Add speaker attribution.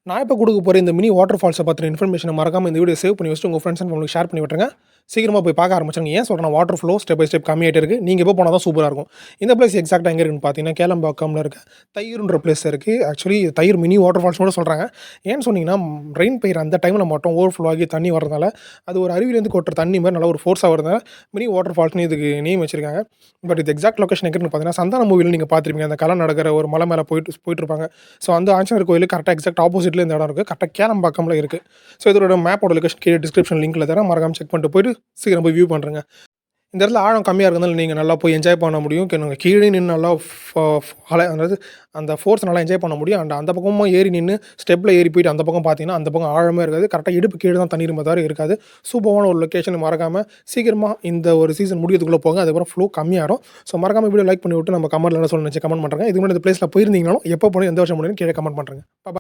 Speaker 1: நான் இப்ப குடுக்க போற இந்த மினி வாட்டர் ஃபால்ஸ பத்தின இன்ஃபர்மேஷன மறக்காம இந்த வீடியோ சேவ் பண்ணி வச்சுட்டு உங்க ஃபிரெண்ட்ஸ் அண்ட் ஃபேமிலிக்கு ஷேர் பண்ணி விட்டுருங்க. சீக்கிரமா போய் பார்க்க ஆரம்பிச்சுருங்க. ஏன் சொல்றேன்னா water flow step by step கம்மியாயிட்டே இருக்கு. நீங்க எப்போ போனா தான் சூப்பரா இருக்கும். இந்த பிளேஸ் எக்ஸாக்ட்டா எங்க இருக்குன்னு பார்த்தீங்கன்னா, கேளம்பாக்கம்ல இருக்க தையூர்ன்ற பிளேஸ் இருக்கு. ஆக்சுவலி தையூர் மினி வாட்டர் ஃபால்ஸ்னு கூட சொல்றாங்க. ஏன்னு சொன்னீங்கன்னா, ரெயின் பெய்யுற அந்த டைம்ல மட்டும் ஓவர்ஃப்ளோ ஆகி தண்ணி வர்றதுனால, அது ஒரு அருவியிலேருந்து கொட்டுற தண்ணி மாரி நல்ல ஒரு ஃபோர்ஸா வரதுனால, மினி வாட்டர் ஃபால்ஸ்ன்னு இதுக்கு நேம் வச்சிருக்காங்க. பட் இது எக்ஸாக்ட் லொகேஷன் எங்க இருக்குன்னு பார்த்தீங்கன்னா, சந்தானம் மூவில நீங்க பார்த்திருப்பீங்க. அந்த கலை நடக்கிற ஒரு மலை மேல போயிட்டுருப்பாங்க. ஸோ அந்த ஆஞ்சநேயர் கோயிலுக்கு கரெக்ட்டா எக்ஸாக்ட் ஆப்போசிட்ல இந்த இடம் இருக்கு. கரெக்ட்டா கேளம்பாக்கம்ல இருக்கு. ஸோ இதோட மேப்போட லொகேஷன் கீழ டிஸ்கிரிப்ஷன் லிங்க்ல தரேன். மறக்காம செக் பண்ணிட்டு போயிட்டு சீக்கிரம் போய் வியூ பண்ருங்க. இந்த இடத்துல ஆழம் கம்மியா இருக்கிறதுனால நீங்க நல்லா போய் என்ஜாய் பண்ண முடியும். கீழே நின்னு நல்லா அதாவது அந்த ஃபோர்ஸ் நல்லா என்ஜாய் பண்ண முடியும். அண்ட் அந்த பக்கமும் ஏறி நின்னு ஸ்டெப்ல ஏறி போயிட்டு அந்த பக்கம் பார்த்தீங்கன்னா, அந்த பக்கம் ஆழமே இருக்காது. கரெக்ட்டா இடுப்பு கீழ தான் தண்ணி இருமே தவிர இருக்காது. சூப்பரான ஒரு லொகேஷன் மறக்காம சீக்கிரமா இந்த ஒரு சீசன் முடியறதுக்குள்ள போங்க. அதுக்கப்புறம் ஃப்ளோ கம்மியாயிரும். ஸோ மறக்காம வீடியோ லைக் பண்ணிவிட்டு நம்ம கமெண்ட்ல என்ன சொல்லணும்னு நெனச்சு கமெண்ட் பண்றேங்க. இதுக்கு முன்னாடி இந்த பிளேஸ்ல போயிருந்தீங்கனாலும் எப்போ போனீங்க, எந்த வருஷம் போனீங்கன்னு கீழ கமெண்ட் பண்றேங்க.